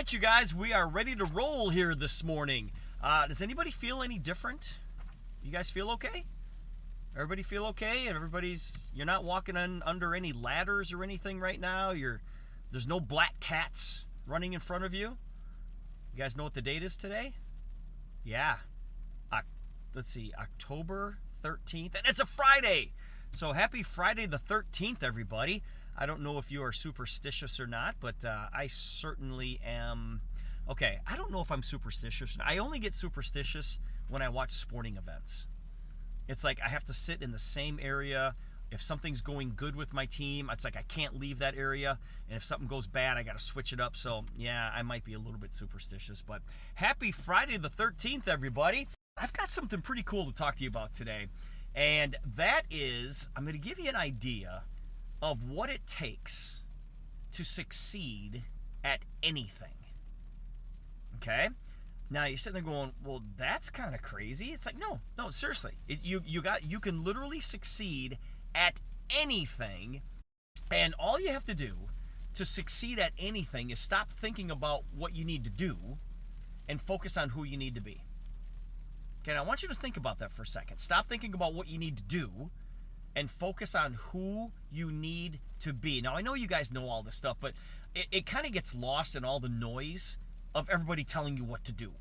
right, you guys, we are ready to roll here this morning. Does anybody feel any different? You guys feel okay? Everybody feel okay? And you're not walking under any ladders or anything right now? There's no black cats running in front of you? You guys know what the date is today? Yeah. Let's see, October 13th. And it's a Friday! So happy Friday the 13th, everybody. I don't know if you are superstitious or not, but I certainly am. Okay, I don't know if I'm superstitious. I only get superstitious when I watch sporting events. It's like I have to sit in the same area. If something's going good with my team, it's like I can't leave that area. And if something goes bad, I got to switch it up. So, yeah, I might be a little bit superstitious. But happy Friday the 13th, everybody. I've got something pretty cool to talk to you about today. And that is, I'm going to give you an idea of what it takes to succeed at anything. Okay? Now you're sitting there going, well, that's kind of crazy. It's like, no, seriously. You can literally succeed at anything, and all you have to do to succeed at anything is stop thinking about what you need to do and focus on who you need to be. Okay, now I want you to think about that for a second. Stop thinking about what you need to do and focus on who you need to be. Now, I know you guys know all this stuff, but it kind of gets lost in all the noise of everybody telling you what to do,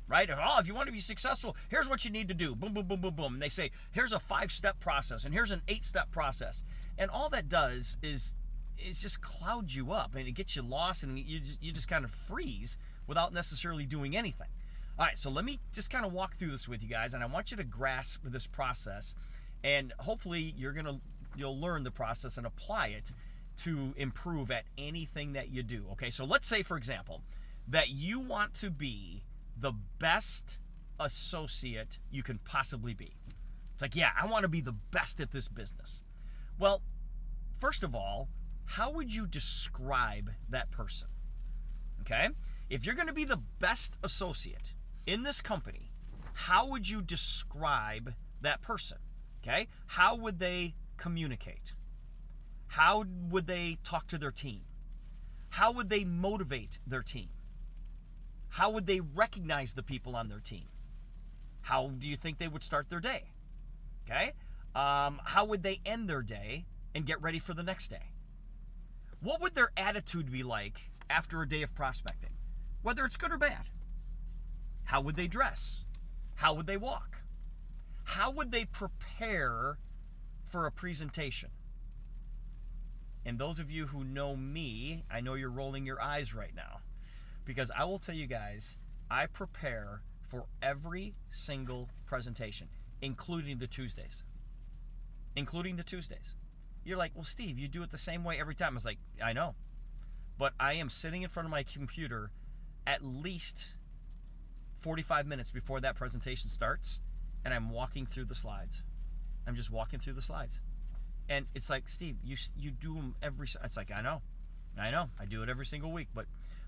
right? If you want to be successful, here's what you need to do. Boom, boom, boom, boom, boom. And they say, here's a 5-step process, and here's an 8-step process. And all that does is just cloud you up, and it gets you lost, and you just kind of freeze without necessarily doing anything. All right, so let me just kind of walk through this with you guys, and I want you to grasp this process, and hopefully you'll learn the process and apply it to improve at anything that you do. Okay, so let's say, for example, that you want to be the best associate you can possibly be. It's like, yeah, I want to be the best at this business. Well, first of all, how would you describe that person? Okay, if you're going to be the best associate in this company, how would you describe that person? Okay? How would they communicate? How would they talk to their team? How would they motivate their team? How would they recognize the people on their team? How do you think they would start their day? Okay? How would they end their day and get ready for the next day? What would their attitude be like after a day of prospecting? Whether it's good or bad. How would they dress? How would they walk? How would they prepare for a presentation? And those of you who know me, I know you're rolling your eyes right now, because I will tell you guys, I prepare for every single presentation, including the Tuesdays. Including the Tuesdays. You're like, well, Steve, you do it the same way every time. I was like, I know. But I am sitting in front of my computer at least 45 minutes before that presentation starts, and I'm walking through the slides. I'm just walking through the slides. And it's like, Steve, you do them it's like, I know. I do it every single week. But,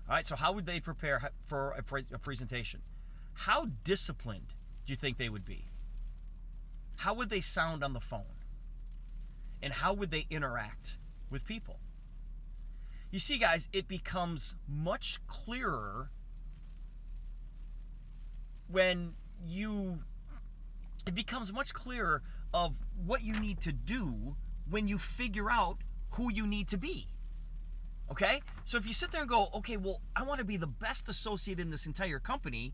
all right, so how would they prepare for a presentation? How disciplined do you think they would be? How would they sound on the phone? And how would they interact with people? You see, guys, it becomes much clearer it becomes much clearer of what you need to do when you figure out who you need to be. Okay? So if you sit there and go, okay, well, I want to be the best associate in this entire company,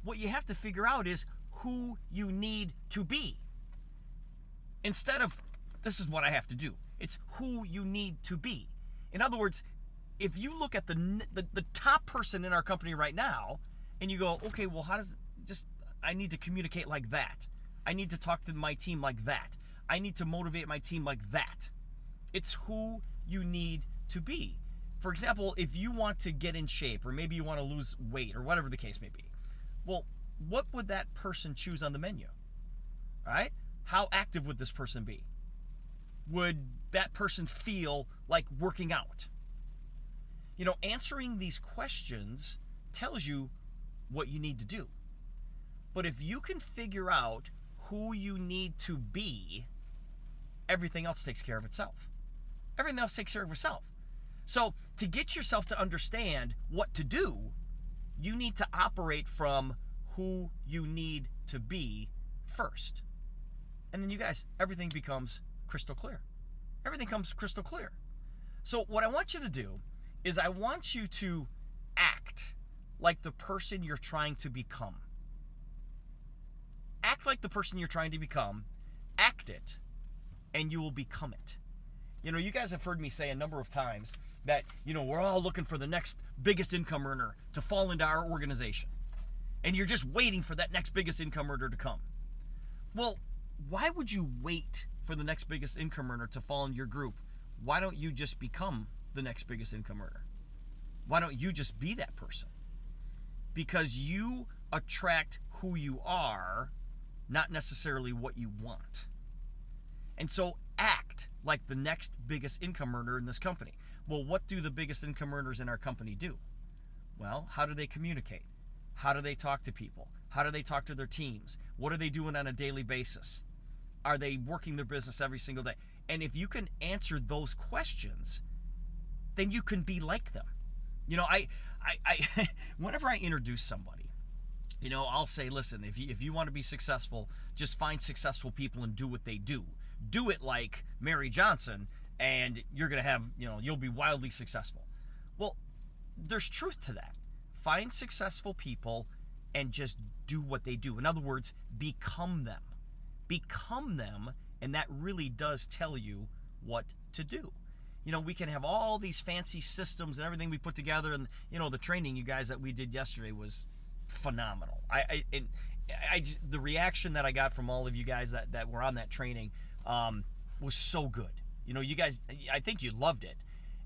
what you have to figure out is who you need to be. Instead of, this is what I have to do. It's who you need to be. In other words, if you look at the top person in our company right now, and you go, okay, well, I need to communicate like that. I need to talk to my team like that. I need to motivate my team like that. It's who you need to be. For example, if you want to get in shape, or maybe you want to lose weight, or whatever the case may be, well, what would that person choose on the menu? All right? How active would this person be? Would that person feel like working out? You know, answering these questions tells you what you need to do. But if you can figure out who you need to be, everything else takes care of itself. Everything else takes care of itself. So to get yourself to understand what to do, You need to operate from who you need to be first. And then you guys, everything becomes crystal clear. Everything comes crystal clear. So what I want you to do is I want you to act like the person you're trying to become. Act like the person you're trying to become. Act it, and you will become it. You know, you guys have heard me say a number of times that, you know, we're all looking for the next biggest income earner to fall into our organization. And you're just waiting for that next biggest income earner to come. Well, why would you wait for the next biggest income earner to fall in your group? Why don't you just become the next biggest income earner? Why don't you just be that person? Because you attract who you are, not necessarily what you want. And so act like the next biggest income earner in this company. Well, what do the biggest income earners in our company do? Well, how do they communicate? How do they talk to people? How do they talk to their teams? What are they doing on a daily basis? Are they working their business every single day? And if you can answer those questions, then you can be like them. You know, I whenever I introduce somebody, you know, I'll say, listen, if you want to be successful, just find successful people and do what they do. Do it like Mary Johnson, and you're going to have, you know, you'll be wildly successful. Well, there's truth to that. Find successful people and just do what they do. In other words, become them. Become them, and that really does tell you what to do. You know, we can have all these fancy systems and everything we put together, and, you know, the training you guys that we did yesterday was phenomenal. The reaction that I got from all of you guys that were on that training was so good. You know, you guys, I think you loved it.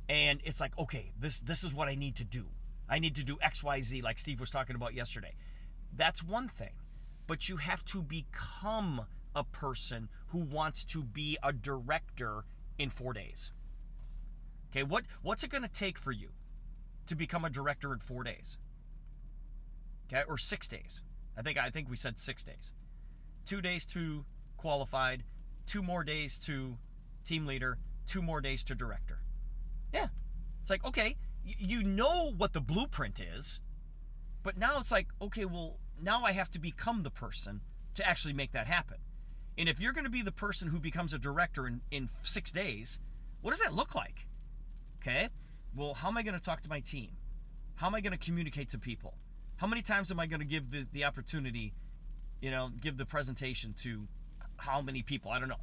And it's like, okay, this is what I need to do. I need to do X, Y, Z, like Steve was talking about yesterday. That's one thing. But you have to become a person who wants to be a director in 4 days. Okay, what's it going to take for you to become a director in 4 days? Okay, or 6 days. I think we said 6 days. 2 days to qualified, 2 more days to team leader, 2 more days to director. Yeah. It's like, okay, you know what the blueprint is, but now it's like, okay, well, now I have to become the person to actually make that happen. And if you're going to be the person who becomes a director in 6 days, what does that look like? Okay, well, how am I going to talk to my team? How am I going to communicate to people? How many times am I going to give the opportunity, you know, give the presentation to how many people? I don't know.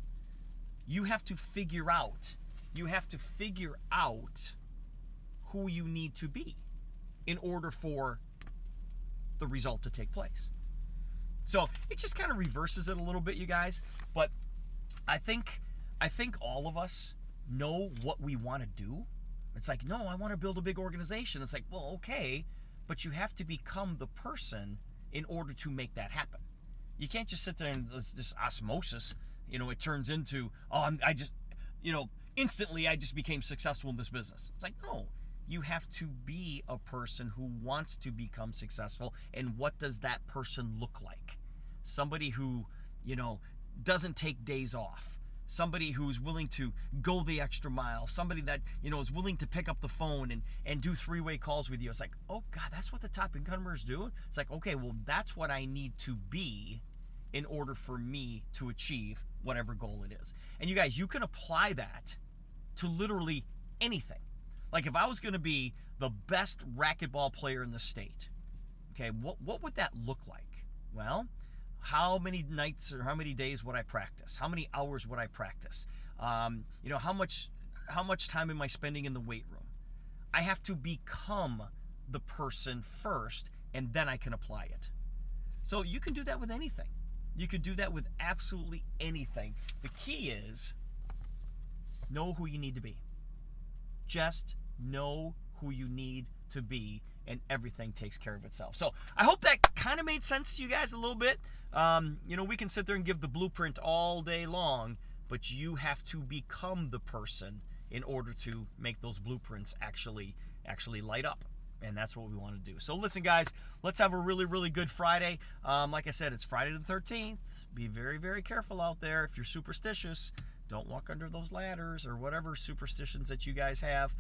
You have to figure out who you need to be in order for the result to take place. So it just kind of reverses it a little bit, you guys. But I think all of us know what we want to do. It's like, no, I want to build a big organization. It's like, well, okay, but you have to become the person in order to make that happen. You can't just sit there and this osmosis, you know, it turns into, instantly I just became successful in this business. It's like, no, you have to be a person who wants to become successful. And what does that person look like? Somebody who, you know, doesn't take days off. Somebody who's willing to go the extra mile. Somebody that, you know, is willing to pick up the phone and do 3-way calls with you. It's like, oh God, that's what the top incomers do? It's like, okay, well, that's what I need to be in order for me to achieve whatever goal it is. And you guys, you can apply that to literally anything. Like if I was going to be the best racquetball player in the state, okay, what would that look like? Well, how many nights or how many days would I practice? How many hours would I practice? You know, how much time am I spending in the weight room? I have to become the person first, and then I can apply it. So you can do that with anything. You could do that with absolutely anything. The key is know who you need to be. Just know who you need to be, and everything takes care of itself. So I hope that kind of made sense to you guys a little bit. You know, we can sit there and give the blueprint all day long, but you have to become the person in order to make those blueprints actually light up. And that's what we want to do. So listen, guys, let's have a really, really good Friday. Like I said, it's Friday the 13th. Be very, very careful out there. If you're superstitious, don't walk under those ladders or whatever superstitions that you guys have.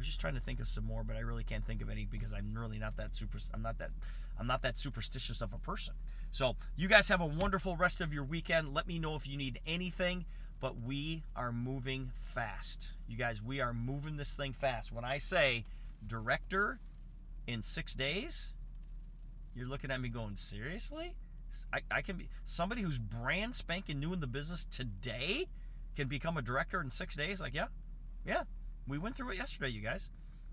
was just trying to think of some more, but I really can't think of any because I'm really not that I'm not that superstitious of a person. So you guys have a wonderful rest of your weekend. Let me know if you need anything, but we are moving fast. You guys, we are moving this thing fast. When I say director in 6 days, you're looking at me going, seriously? I can be somebody who's brand spanking new in the business today can become a director in 6 days? Like, yeah. We went through it yesterday, you guys.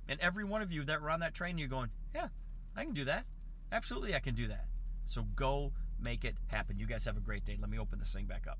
And every one of you that were on that train, you're going, yeah, I can do that. Absolutely, I can do that. So go make it happen. You guys have a great day. Let me open this thing back up.